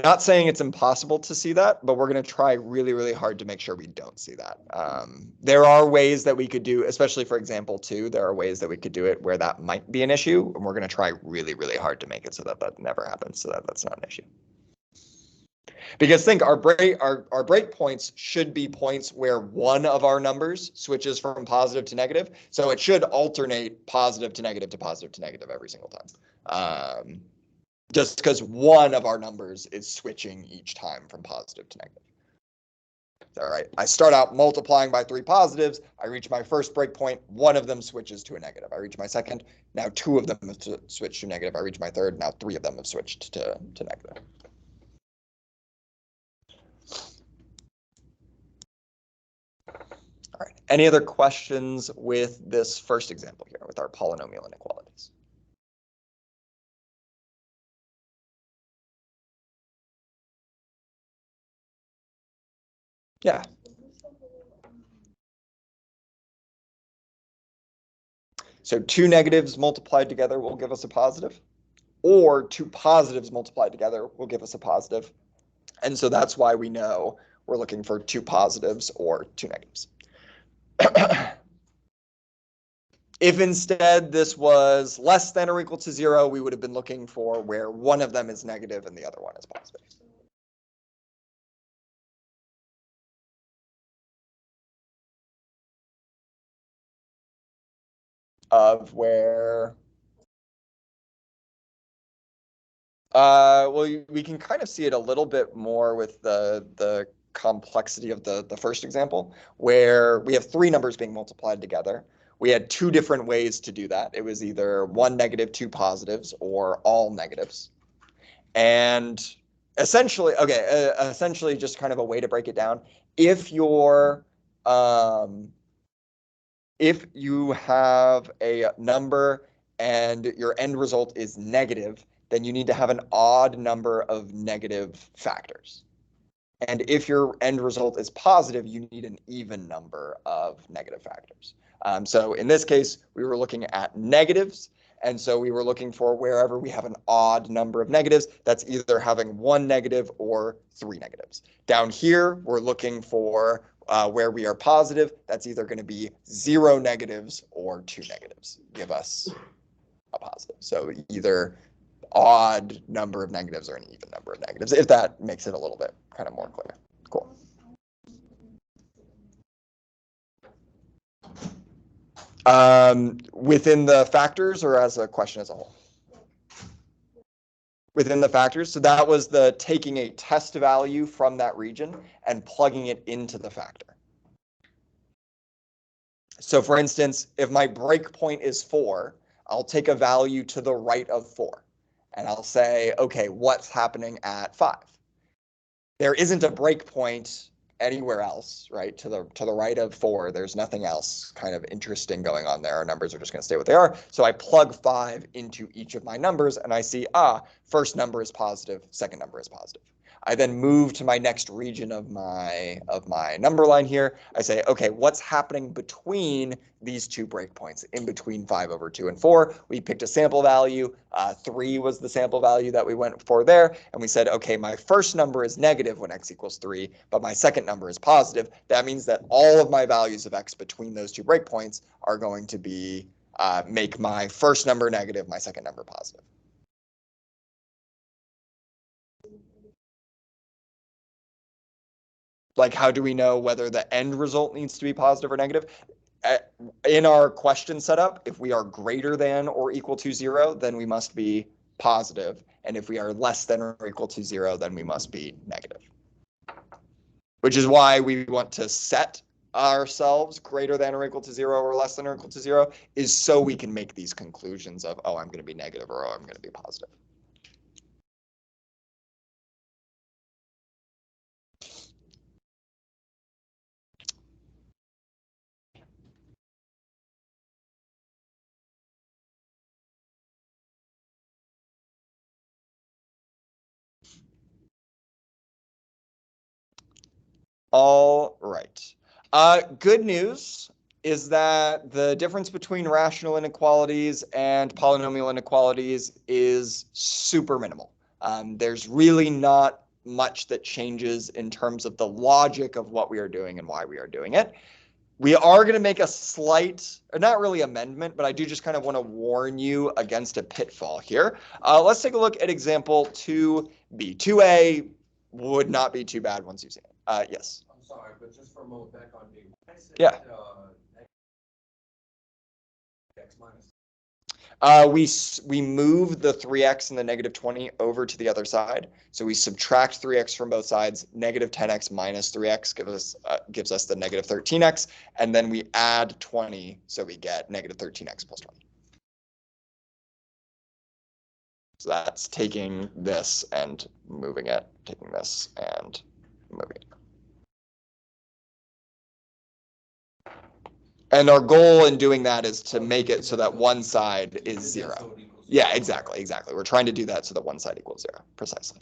Not saying it's impossible to see that, but we're going to try really, really hard to make sure we don't see that. There are ways that we could do, especially for example 2, there are ways that we could do it where that might be an issue, and we're going to try really, really hard to make it so that that never happens, so that that's not an issue. Because think our break points should be points where one of our numbers switches from positive to negative. So it should alternate positive to negative to positive to negative every single time. Just because one of our numbers is switching each time from positive to negative. All right, I start out multiplying by 3 positives. I reach my first breakpoint. One of them switches to a negative. I reach my second. Now 2 of them have switched to negative. I reach my third. Now 3 of them have switched to negative. All right, any other questions with this first example here with our polynomial inequalities? Yeah. So 2 negatives multiplied together will give us a positive, or 2 positives multiplied together will give us a positive. And so that's why we know we're looking for two positives or two negatives. If instead this was less than or equal to 0, we would have been looking for where one of them is negative and the other one is positive. Of where, well, we can kind of see it a little bit more with the complexity of the first example, where we have three numbers being multiplied together. We had two different ways to do that. It was either one negative, two positives, or all negatives. And essentially, okay, essentially just kind of a way to break it down. If you have a number and your end result is negative, then you need to have an odd number of negative factors. And if your end result is positive, you need an even number of negative factors. So in this case, we were looking at negatives. And so we were looking for wherever we have an odd number of negatives, that's either having one negative or three negatives. Down here, we're looking for where we are positive, that's either going to be 0 negatives or 2 negatives. Give us a positive. So either odd number of negatives or an even number of negatives, if that makes it a little bit kind of more clear. Cool. Within the factors or as a question as a whole? Within the factors. So that was the taking a test value from that region and plugging it into the factor. So for instance, if my breakpoint is 4, I'll take a value to the right of 4. And I'll say, okay, what's happening at 5? There isn't a breakpoint anywhere else, right? To the right of 4, there's nothing else kind of interesting going on there. Our numbers are just going to stay what they are. So I plug 5 into each of my numbers, and I see, first number is positive, second number is positive. I then move to my next region of my number line here. I say, okay, what's happening between these two breakpoints, in between 5/2 and 4? We picked a sample value. 3 was the sample value that we went for there. And we said, okay, my first number is negative when x equals 3, but my second number is positive. That means that all of my values of x between those two breakpoints are going to be make my first number negative, my second number positive. Like, how do we know whether the end result needs to be positive or negative? In our question setup, if we are greater than or equal to 0, then we must be positive. And if we are less than or equal to 0, then we must be negative. Which is why we want to set ourselves greater than or equal to 0 or less than or equal to 0, is so we can make these conclusions of, oh, I'm going to be negative or oh, I'm going to be positive. All right. Good news is that the difference between rational inequalities and polynomial inequalities is super minimal. There's really not much that changes in terms of the logic of what we are doing and why we are doing it. We are going to make a slight, not really amendment, but I do just kind of want to warn you against a pitfall here. Let's take a look at example 2b. 2a would not be too bad once you've seen it. Yes. I'm sorry, but just for a moment back on B. Yeah. X minus. We move the 3x and the negative 20 over to the other side. So we subtract 3x from both sides. Negative 10x minus 3x gives us the negative 13x. And then we add 20, so we get negative 13x plus 20. So that's taking this and moving it, taking this and moving it. And our goal in doing that is to make it so that one side is 0. Yeah, exactly. We're trying to do that so that one side equals 0, precisely.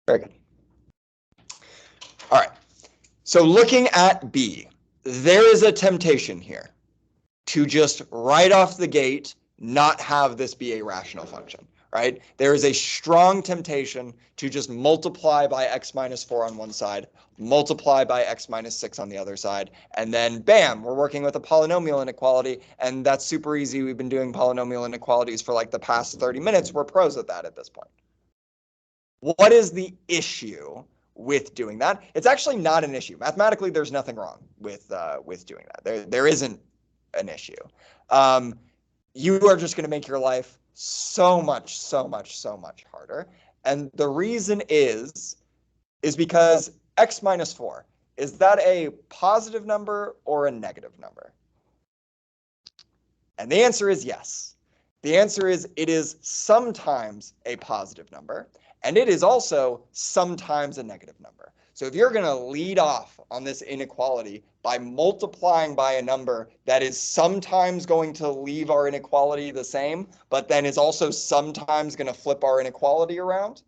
Very good. All right. So looking at B, there is a temptation here to just right off the gate not have this be a rational function, right? There is a strong temptation to just multiply by x minus 4 on one side, multiply by x minus 6 on the other side, and then bam, we're working with a polynomial inequality, and that's super easy. We've been doing polynomial inequalities for like the past 30 minutes. We're pros at that at this point. What is the issue with doing that? It's actually not an issue. Mathematically, there's nothing wrong with doing that. There isn't an issue. You are just going to make your life so much harder. And the reason is because x minus 4, is that a positive number or a negative number? And the answer is yes. The answer is it is sometimes a positive number, and it is also sometimes a negative number. So if you're going to lead off on this inequality by multiplying by a number that is sometimes going to leave our inequality the same, but then is also sometimes going to flip our inequality around,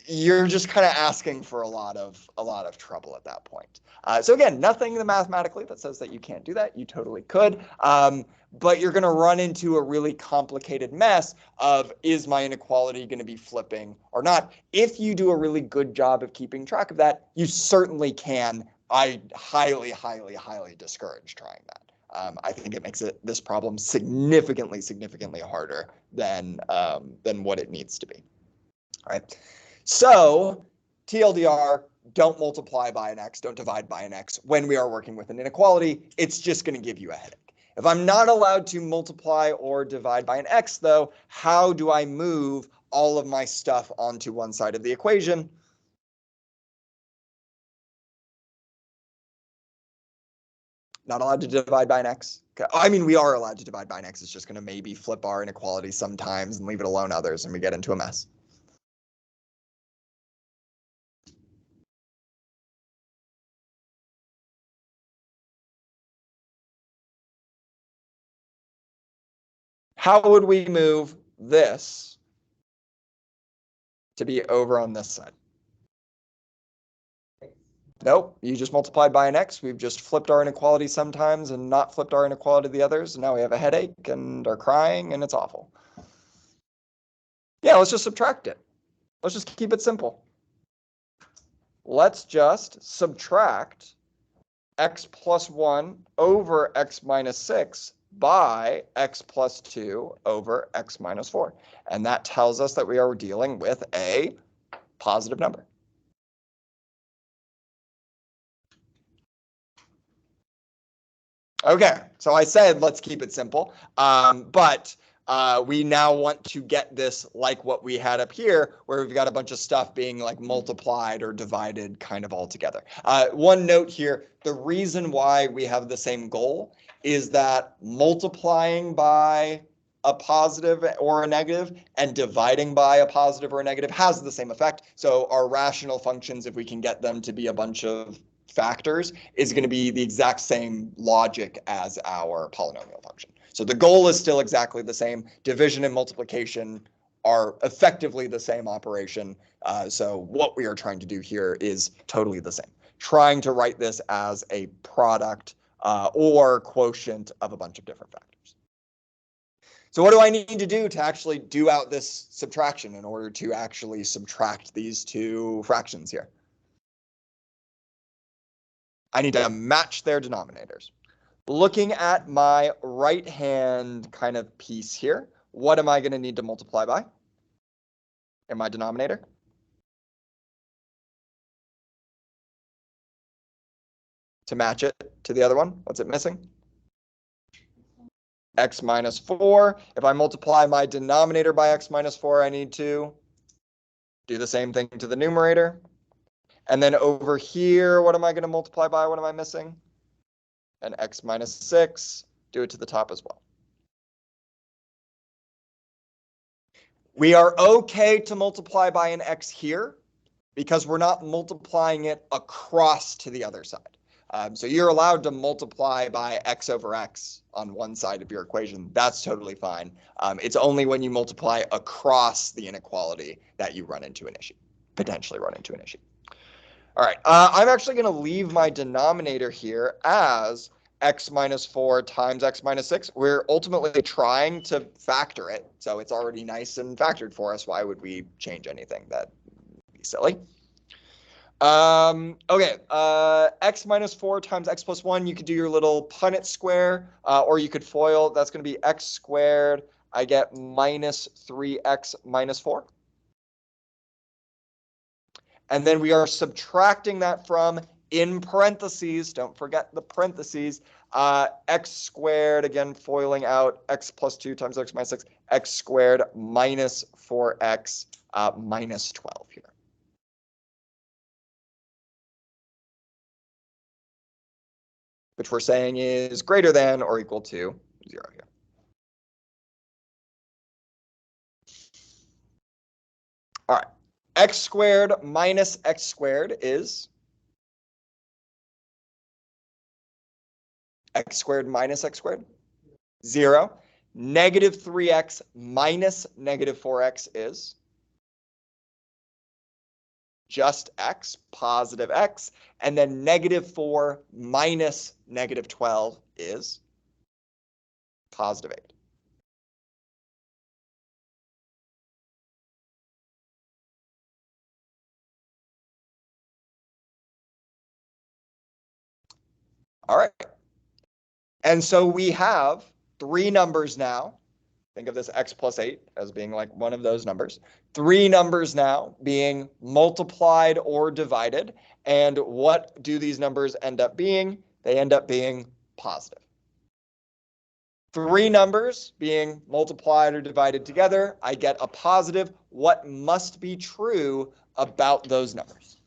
you're just kind of asking for a lot of trouble at that point. So again, nothing mathematically that says that you can't do that. You totally could. But you're going to run into a really complicated mess of, is my inequality going to be flipping or not? If you do a really good job of keeping track of that, you certainly can. I highly discourage trying that. I think it makes this problem significantly harder than what it needs to be. All right. So TLDR, don't multiply by an x, don't divide by an x when we are working with an inequality. It's just going to give you a headache. If I'm not allowed to multiply or divide by an x, though, how do I move all of my stuff onto one side of the equation? Not allowed to divide by an x? Okay. I mean, we are allowed to divide by an x. It's just going to maybe flip our inequality sometimes and leave it alone others, and we get into a mess. How would we move this to be over on this side? Nope, you just multiplied by an x. We've just flipped our inequality sometimes and not flipped our inequality to the others. And now we have a headache and are crying and it's awful. Yeah, let's just subtract it. Let's just keep it simple. Let's just subtract x plus 1 over x minus 6 by x plus 2 over x minus 4. And that tells us that we are dealing with a positive number. Okay, so I said let's keep it simple, but we now want to get this like what we had up here, where we've got a bunch of stuff being like multiplied or divided kind of all together. One note here, the reason why we have the same goal is that multiplying by a positive or a negative and dividing by a positive or a negative has the same effect. So our rational functions, if we can get them to be a bunch of factors, is going to be the exact same logic as our polynomial function. So the goal is still exactly the same. Division and multiplication are effectively the same operation. So what we are trying to do here is totally the same. Trying to write this as a product or quotient of a bunch of different factors. So what do I need to do to actually do out this subtraction in order to actually subtract these two fractions here? I need to match their denominators. Looking at my right-hand kind of piece here, what am I going to need to multiply by in my denominator? To match it to the other one, what's it missing? X minus 4. If I multiply my denominator by x minus 4, I need to do the same thing to the numerator. And then over here, what am I going to multiply by? What am I missing? And x minus 6, do it to the top as well. We are okay to multiply by an x here because we're not multiplying it across to the other side. So you're allowed to multiply by x over x on one side of your equation. That's totally fine. It's only when you multiply across the inequality that you run into an issue, potentially run into an issue. All right, I'm actually going to leave my denominator here as x minus 4 times x minus 6. We're ultimately trying to factor it, so it's already nice and factored for us. Why would we change anything? That'd be silly. Okay, x minus 4 times x plus 1, you could do your little Punnett square, or you could FOIL. That's going to be x squared. I get minus 3x minus 4. And then we are subtracting that from, in parentheses, don't forget the parentheses, x squared, again, foiling out x plus 2 times x minus 6, x squared minus 4x minus 12 here. Which we're saying is greater than or equal to 0 here. All right, x squared minus x squared is x squared minus x squared, 0. Negative 3x minus negative 4x is just x, positive x. And then negative 4 minus negative 12 is positive 8. All right. And so we have 3 numbers now. Think of this x plus 8 as being like one of those numbers. 3 numbers now being multiplied or divided. And what do these numbers end up being? They end up being positive. 3 numbers being multiplied or divided together, I get a positive. What must be true about those numbers?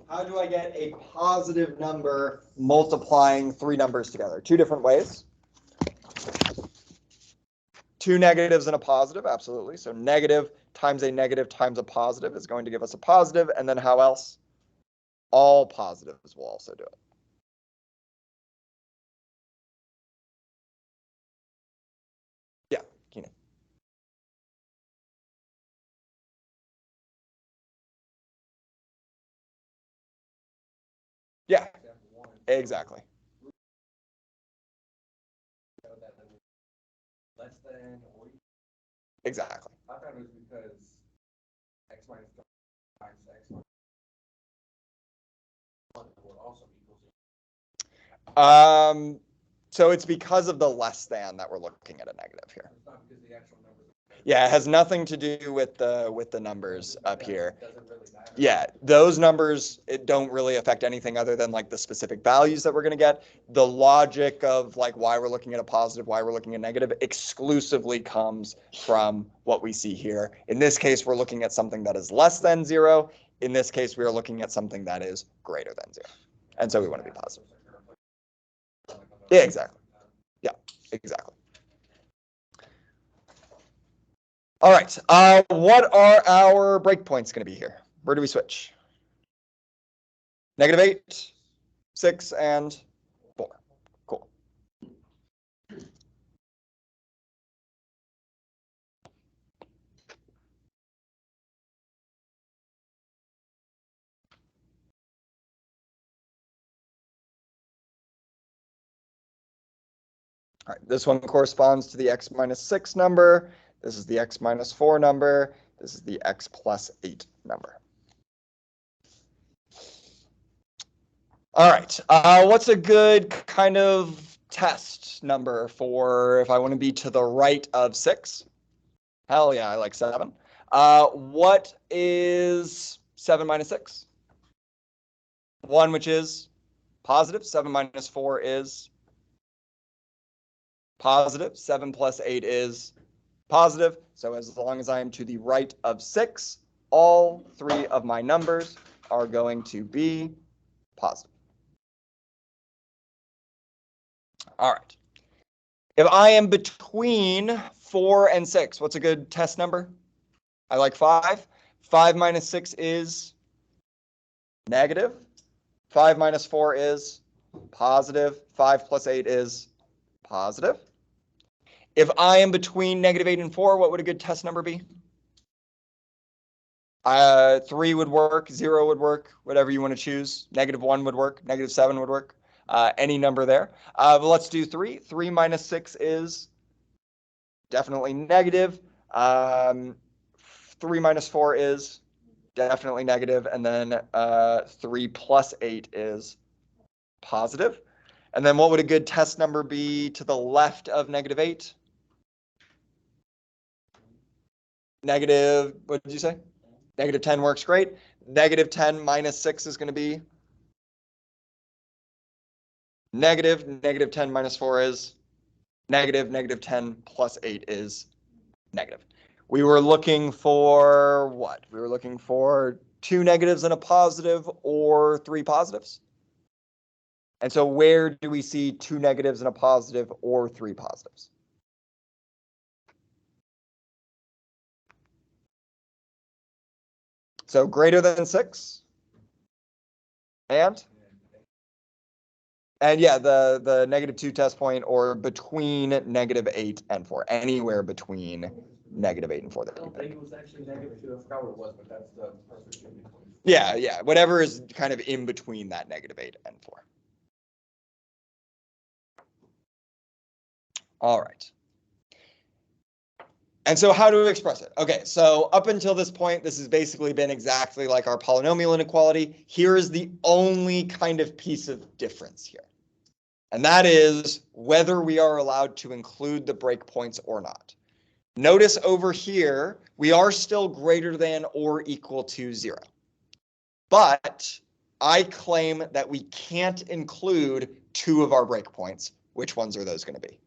How do I get a positive number multiplying 3 numbers together? 2 different ways. 2 negatives and a positive, absolutely. So negative times a positive is going to give us a positive. And then how else? All positives will also do it. Yeah, Keenan. Yeah, exactly. Less than or equal. Exactly. I thought it was because x minus times x minus 1 would also equal 0. So it's because of the less than that we're looking at a negative here. It's not because the actual numbers. Yeah, it has nothing to do with the numbers up here. Doesn't really matter. Yeah, those numbers, it don't really affect anything other than like the specific values that we're going to get. The logic of like why we're looking at a positive, why we're looking at negative exclusively comes from what we see here. In this case, we're looking at something that is less than 0. In this case, we are looking at something that is greater than 0. And so we want to be positive. Yeah, exactly. Yeah, exactly. All right. What are our breakpoints going to be here? Where do we switch? Negative 8, 6, and 4. Cool. All right, this one corresponds to the x minus 6 number. This is the x minus 4 number. This is the x plus 8 number. All right, what's a good kind of test number for if I want to be to the right of 6? Hell yeah, I like 7. What is 7 minus 6? 1, which is positive. 7 minus 4 is positive. 7 plus 8 is positive. So as long as I am to the right of 6, all 3 of my numbers are going to be positive. All right. If I am between 4 and 6, what's a good test number? I like 5. 5 minus 6 is negative. 5 minus 4 is positive. 5 plus 8 is positive. If I am between negative 8 and 4, what would a good test number be? 3 would work, 0 would work, whatever you want to choose. -1 would work, -7 would work. Any number there. But let's do 3. 3 minus 6 is definitely negative. 3 minus 4 is definitely negative. And then 3 plus 8 is positive. And then what would a good test number be to the left of -8? Negative, what did you say? -10 works great. -10 minus 6 is going to be negative. -10 minus 4 is negative. -10 plus 8 is negative. We were looking for what? We were looking for 2 negatives and a positive or 3 positives. And so where do we see 2 negatives and a positive or 3 positives? So greater than 6 and yeah, the -2 test point or between -8 and 4, anywhere between -8 and 4 that I you don't think pick. it was actually -2. I forgot what it was, but that's the perfect in between. Yeah, whatever is kind of in between that -8 and 4. All right. And so how do we express it? Okay, so up until this point, this has basically been exactly like our polynomial inequality. Here is the only kind of piece of difference here. And that is whether we are allowed to include the breakpoints or not. Notice over here, we are still greater than or equal to 0. But I claim that we can't include 2 of our breakpoints. Which ones are those going to be?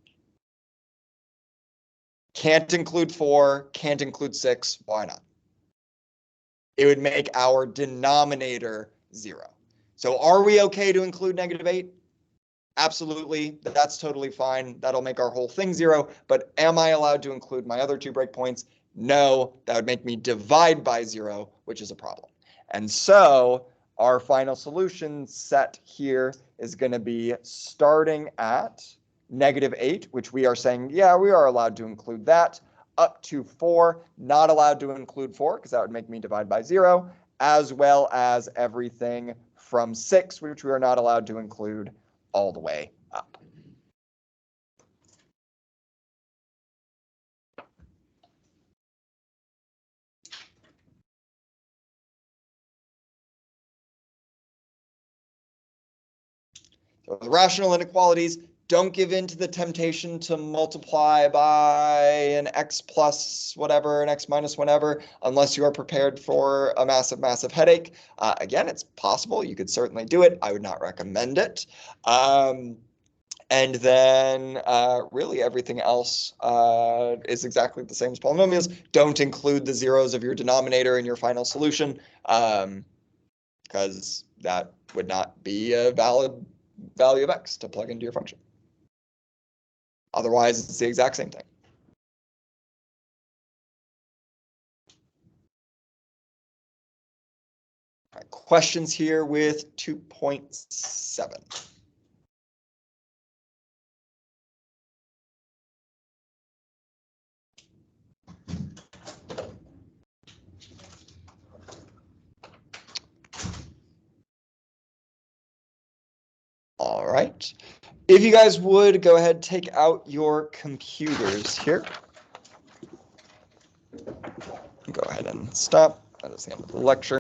Can't include 4, can't include 6. Why not? It would make our denominator 0. So are we okay to include -8? Absolutely, that's totally fine. That'll make our whole thing 0. But am I allowed to include my other 2 breakpoints? No, that would make me divide by 0, which is a problem. And so our final solution set here is going to be starting at -8, which we are saying, yeah, we are allowed to include that, up to 4, not allowed to include 4 because that would make me divide by 0, as well as everything from 6, which we are not allowed to include, all the way up. So the rational inequalities, don't give in to the temptation to multiply by an x plus whatever, an x minus whatever, unless you are prepared for a massive, massive headache. Again, it's possible. You could certainly do it. I would not recommend it. And then really everything else is exactly the same as polynomials. Don't include the zeros of your denominator in your final solution, because that would not be a valid value of x to plug into your function. Otherwise, it's the exact same thing. All right, questions here with 2.7. All right. If you guys would go ahead, take out your computers here. Go ahead and stop. That is the end of the lecture.